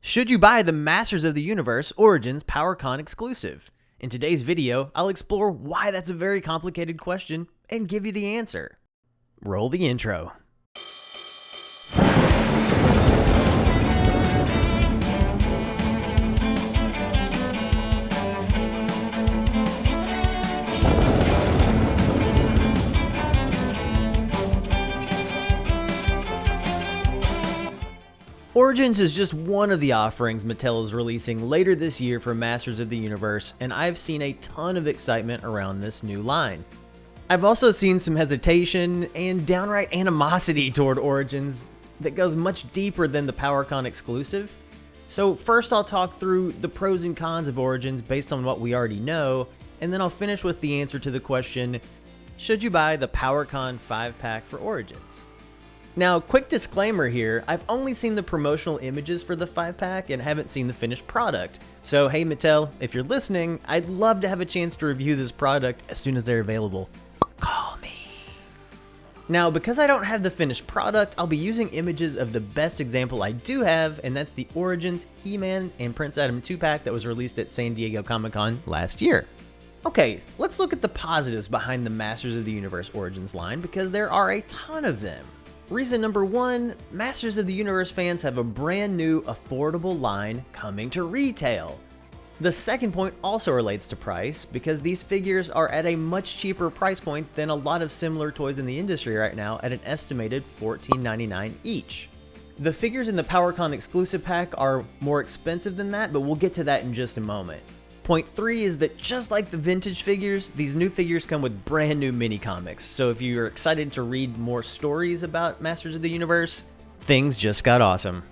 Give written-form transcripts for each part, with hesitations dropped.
Should you buy the Masters of the Universe Origins PowerCon exclusive? In today's video, I'll explore why that's a very complicated question and give you the answer. Roll the intro. Origins is just one of the offerings Mattel is releasing later this year for Masters of the Universe, and I've seen a ton of excitement around this new line. I've also seen some hesitation and downright animosity toward Origins that goes much deeper than the PowerCon exclusive. So first I'll talk through the pros and cons of Origins based on what we already know, and then I'll finish with the answer to the question, should you buy the PowerCon 5-pack for Origins? Now, quick disclaimer here, I've only seen the promotional images for the 5-pack and haven't seen the finished product. So hey Mattel, if you're listening, I'd love to have a chance to review this product as soon as they're available. Call me. Now, because I don't have the finished product, I'll be using images of the best example I do have, and that's the Origins, He-Man, and Prince Adam 2-pack that was released at San Diego Comic-Con last year. Okay, let's look at the positives behind the Masters of the Universe Origins line, because there are a ton of them. Reason number one, Masters of the Universe fans have a brand new, affordable line coming to retail. The second point also relates to price, because these figures are at a much cheaper price point than a lot of similar toys in the industry right now at an estimated $14.99 each. The figures in the PowerCon exclusive pack are more expensive than that, but we'll get to that in just a moment. Point 3 is that just like the vintage figures, these new figures come with brand new mini comics, so if you're excited to read more stories about Masters of the Universe, things just got awesome.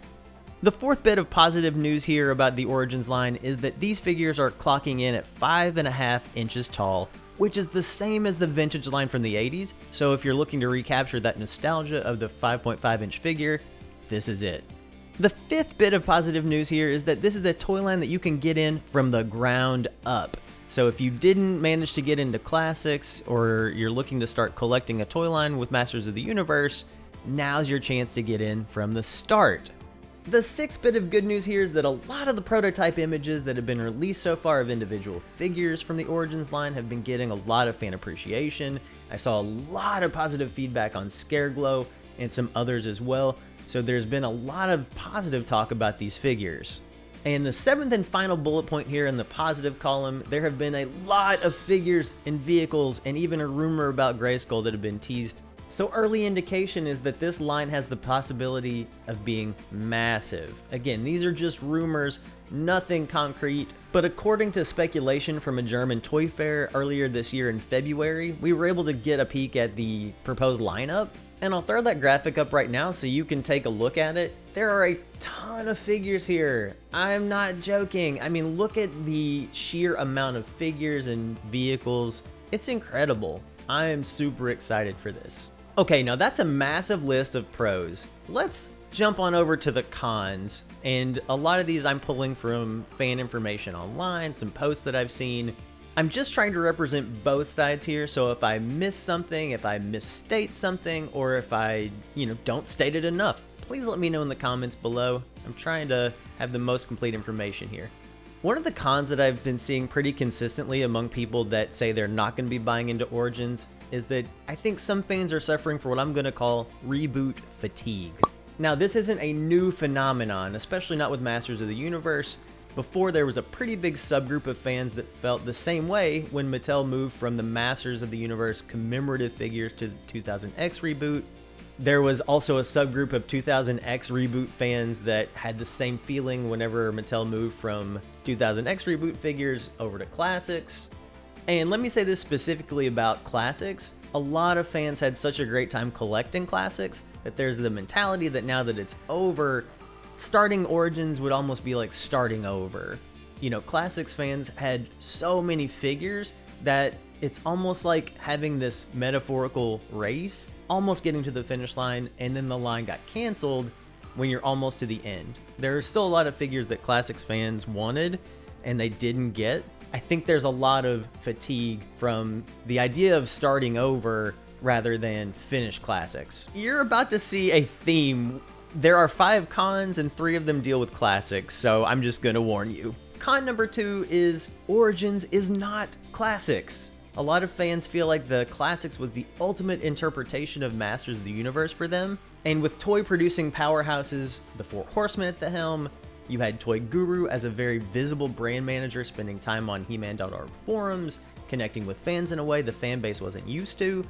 The fourth bit of positive news here about the Origins line is that these figures are clocking in at 5.5 inches tall, which is the same as the vintage line from the 80s, so if you're looking to recapture that nostalgia of the 5.5 inch figure, this is it. The fifth bit of positive news here is that this is a toy line that you can get in from the ground up. So if you didn't manage to get into classics, or you're looking to start collecting a toy line with Masters of the Universe, now's your chance to get in from the start. The sixth bit of good news here is that a lot of the prototype images that have been released so far of individual figures from the Origins line have been getting a lot of fan appreciation. I saw a lot of positive feedback on Scareglow and some others as well. So there's been a lot of positive talk about these figures. And the seventh and final bullet point here in the positive column, there have been a lot of figures and vehicles and even a rumor about Grayskull that have been teased. So early indication is that this line has the possibility of being massive. Again, these are just rumors, nothing concrete, but according to speculation from a German toy fair earlier this year in February, we were able to get a peek at the proposed lineup. And I'll throw that graphic up right now so you can take a look at it. There are a ton of figures here. I'm not joking. I mean, look at the sheer amount of figures and vehicles. It's incredible. I am super excited for this. Okay, now that's a massive list of pros. Let's jump on over to the cons. And a lot of these I'm pulling from fan information online, some posts that I've seen. I'm just trying to represent both sides here, so if I miss something, if I misstate something, or if I, don't state it enough, please let me know in the comments below. I'm trying to have the most complete information here. One of the cons that I've been seeing pretty consistently among people that say they're not going to be buying into Origins is that I think some fans are suffering for what I'm going to call reboot fatigue. Now, this isn't a new phenomenon, especially not with Masters of the Universe. Before, there was a pretty big subgroup of fans that felt the same way when Mattel moved from the Masters of the Universe commemorative figures to the 2000X reboot. There was also a subgroup of 2000X reboot fans that had the same feeling whenever Mattel moved from 2000X reboot figures over to classics. And let me say this specifically about classics. A lot of fans had such a great time collecting classics that there's the mentality that now that it's over, starting Origins would almost be like starting over. Classics fans had so many figures that it's almost like having this metaphorical race, almost getting to the finish line, and then the line got canceled when you're almost to the end. There are still a lot of figures that Classics fans wanted and they didn't get. I think there's a lot of fatigue from the idea of starting over rather than finish Classics. You're about to see a theme There are 5 cons and 3 of them deal with classics, so I'm just gonna warn you. Con number 2 is Origins is not classics. A lot of fans feel like the classics was the ultimate interpretation of Masters of the Universe for them, and with toy producing powerhouses, the 4 Horsemen at the helm, you had Toy Guru as a very visible brand manager spending time on He-Man.org forums, connecting with fans in a way the fan base wasn't used to.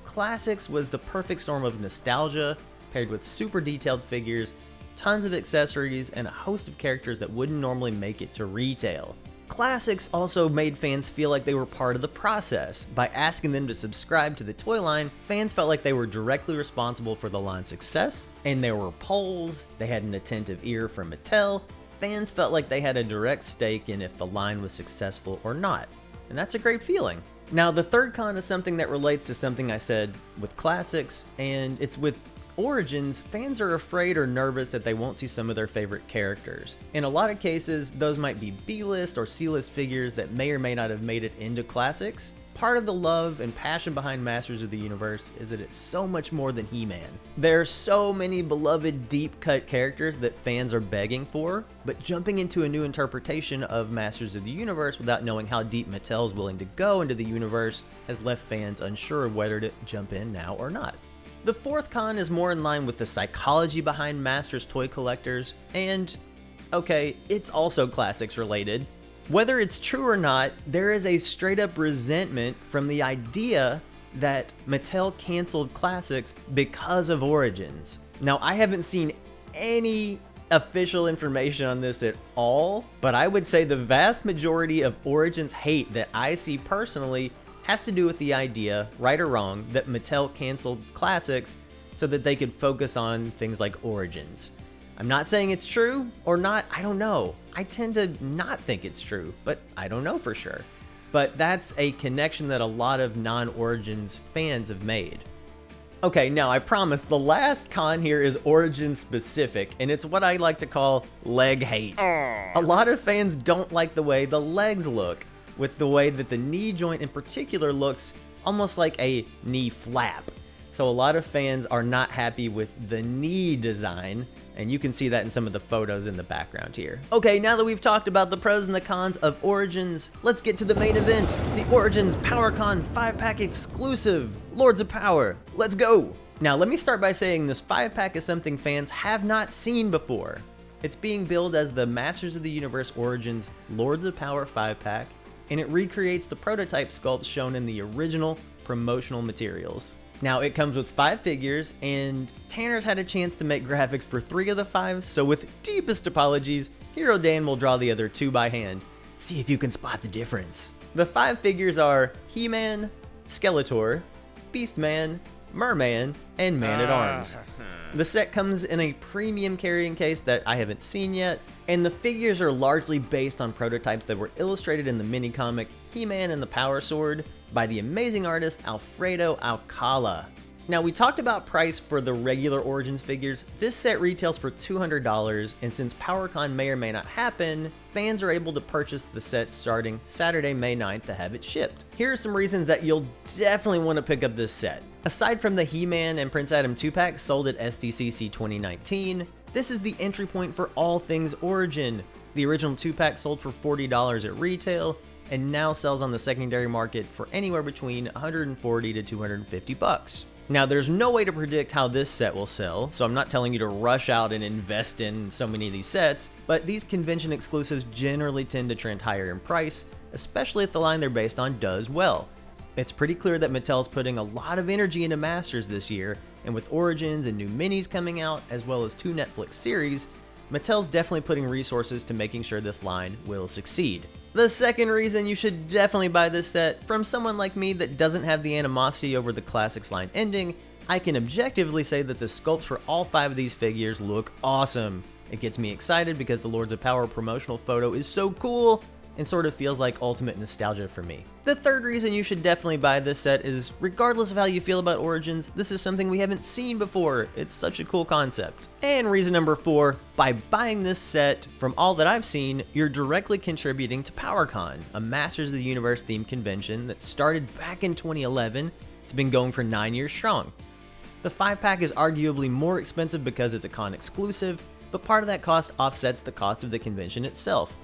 Classics was the perfect storm of nostalgia, paired with super detailed figures, tons of accessories, and a host of characters that wouldn't normally make it to retail. Classics also made fans feel like they were part of the process. By asking them to subscribe to the toy line, fans felt like they were directly responsible for the line's success, and there were polls, they had an attentive ear from Mattel, fans felt like they had a direct stake in if the line was successful or not, and that's a great feeling. Now, the third con is something that relates to something I said with classics, and it's with Origins. Fans are afraid or nervous that they won't see some of their favorite characters. In a lot of cases, those might be B-list or C-list figures that may or may not have made it into classics. Part of the love and passion behind Masters of the Universe is that it's so much more than He-Man. There are so many beloved deep-cut characters that fans are begging for, but jumping into a new interpretation of Masters of the Universe without knowing how deep Mattel is willing to go into the universe has left fans unsure of whether to jump in now or not. The fourth con is more in line with the psychology behind Masters toy collectors, and okay, it's also classics related. Whether it's true or not, there is a straight up resentment from the idea that Mattel canceled classics because of Origins. Now, I haven't seen any official information on this at all, but I would say the vast majority of Origins hate that I see personally has to do with the idea, right or wrong, that Mattel canceled classics so that they could focus on things like Origins. I'm not saying it's true or not, I don't know. I tend to not think it's true, but I don't know for sure. But that's a connection that a lot of non-Origins fans have made. Okay, now I promise the last con here is Origins specific, and it's what I like to call leg hate. A lot of fans don't like the way the legs look, with the way that the knee joint in particular looks almost like a knee flap. So a lot of fans are not happy with the knee design, and you can see that in some of the photos in the background here. Okay, now that we've talked about the pros and the cons of Origins, let's get to the main event, the Origins PowerCon 5-pack exclusive, Lords of Power. Let's go! Now let me start by saying this 5-pack is something fans have not seen before. It's being billed as the Masters of the Universe Origins Lords of Power 5-pack, and it recreates the prototype sculpts shown in the original promotional materials. Now, it comes with 5 figures, and Tanner's had a chance to make graphics for 3 of the 5, so with deepest apologies, HeroDan will draw the other 2 by hand. See if you can spot the difference. The 5 figures are He-Man, Skeletor, Beastman, Merman, and Man-at-Arms. The set comes in a premium carrying case that I haven't seen yet, and the figures are largely based on prototypes that were illustrated in the mini-comic He-Man and the Power Sword by the amazing artist Alfredo Alcala. Now, we talked about price for the regular Origins figures. This set retails for $200, and since PowerCon may or may not happen, fans are able to purchase the set starting Saturday, May 9th to have it shipped. Here are some reasons that you'll definitely want to pick up this set. Aside from the He-Man and Prince Adam 2-pack sold at SDCC 2019, this is the entry point for all things Origin. The original 2-pack sold for $40 at retail, and now sells on the secondary market for anywhere between $140 to $250. Now, there's no way to predict how this set will sell, so I'm not telling you to rush out and invest in so many of these sets, but these convention exclusives generally tend to trend higher in price, especially if the line they're based on does well. It's pretty clear that Mattel's putting a lot of energy into Masters this year, and with Origins and new minis coming out, as well as 2 Netflix series, Mattel's definitely putting resources to making sure this line will succeed. The second reason you should definitely buy this set, from someone like me that doesn't have the animosity over the Classics line ending, I can objectively say that the sculpts for all 5 of these figures look awesome. It gets me excited because the Lords of Power promotional photo is so cool and sort of feels like ultimate nostalgia for me. The third reason you should definitely buy this set is, regardless of how you feel about Origins, this is something we haven't seen before. It's such a cool concept. And reason number 4, by buying this set, from all that I've seen, you're directly contributing to PowerCon, a Masters of the Universe themed convention that started back in 2011. It's been going for 9 years strong. The 5-pack is arguably more expensive because it's a con exclusive, but part of that cost offsets the cost of the convention itself.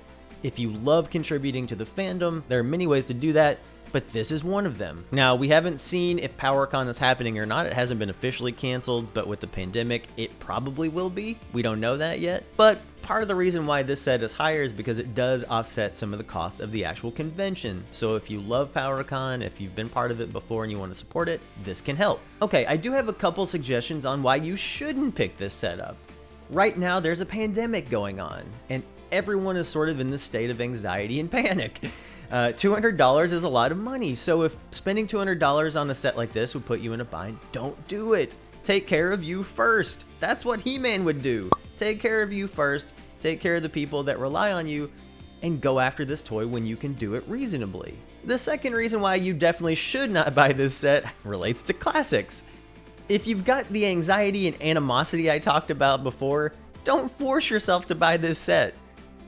If you love contributing to the fandom, there are many ways to do that, but this is one of them. Now, we haven't seen if PowerCon is happening or not. It hasn't been officially canceled, but with the pandemic, it probably will be. We don't know that yet. But part of the reason why this set is higher is because it does offset some of the cost of the actual convention. So if you love PowerCon, if you've been part of it before and you want to support it, this can help. Okay, I do have a couple suggestions on why you shouldn't pick this setup. Right now, there's a pandemic going on, and everyone is sort of in this state of anxiety and panic. $200 is a lot of money, so if spending $200 on a set like this would put you in a bind, don't do it. Take care of you first. That's what He-Man would do. Take care of you first, take care of the people that rely on you, and go after this toy when you can do it reasonably. The second reason why you definitely should not buy this set relates to classics. If you've got the anxiety and animosity I talked about before, don't force yourself to buy this set.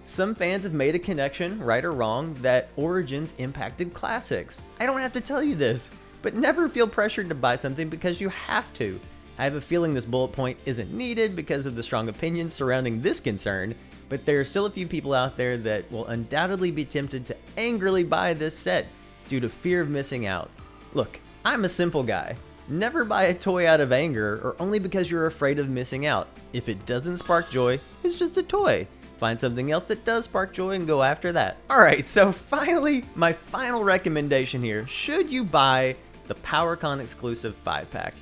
Some fans have made a connection, right or wrong, that Origins impacted classics. I don't have to tell you this, but never feel pressured to buy something because you have to. I have a feeling this bullet point isn't needed because of the strong opinions surrounding this concern, but there are still a few people out there that will undoubtedly be tempted to angrily buy this set due to fear of missing out. Look, I'm a simple guy. Never buy a toy out of anger or only because you're afraid of missing out. If it doesn't spark joy, it's just a toy. Find something else that does spark joy and go after that. Alright, so finally, my final recommendation here. Should you buy the PowerCon exclusive 5-pack?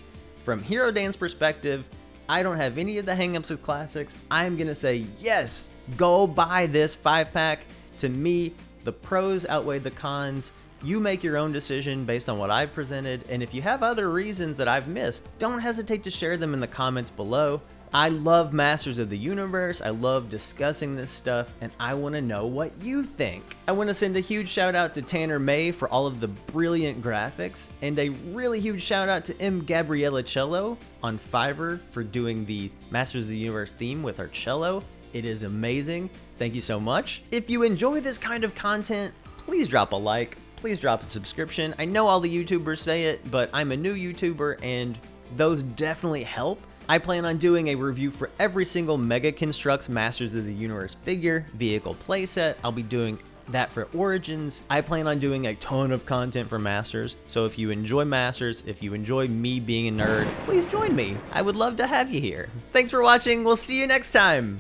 From HeroDan's perspective, I don't have any of the hangups with classics. I'm gonna say yes, go buy this 5-pack. To me, the pros outweigh the cons. You make your own decision based on what I've presented, and if you have other reasons that I've missed, don't hesitate to share them in the comments below. I love Masters of the Universe, I love discussing this stuff, and I want to know what you think. I want to send a huge shout out to Tanner May for all of the brilliant graphics, and a really huge shout out to mgabrielacello on Fiverr for doing the Masters of the Universe theme with our cello. It is amazing. Thank you so much. If you enjoy this kind of content, please drop a like, please drop a subscription. I know all the YouTubers say it, but I'm a new YouTuber and those definitely help. I plan on doing a review for every single Mega Constructs Masters of the Universe figure, vehicle playset. I'll be doing that for Origins. I plan on doing a ton of content for Masters, so if you enjoy Masters, if you enjoy me being a nerd, please join me. I would love to have you here. Thanks for watching, we'll see you next time!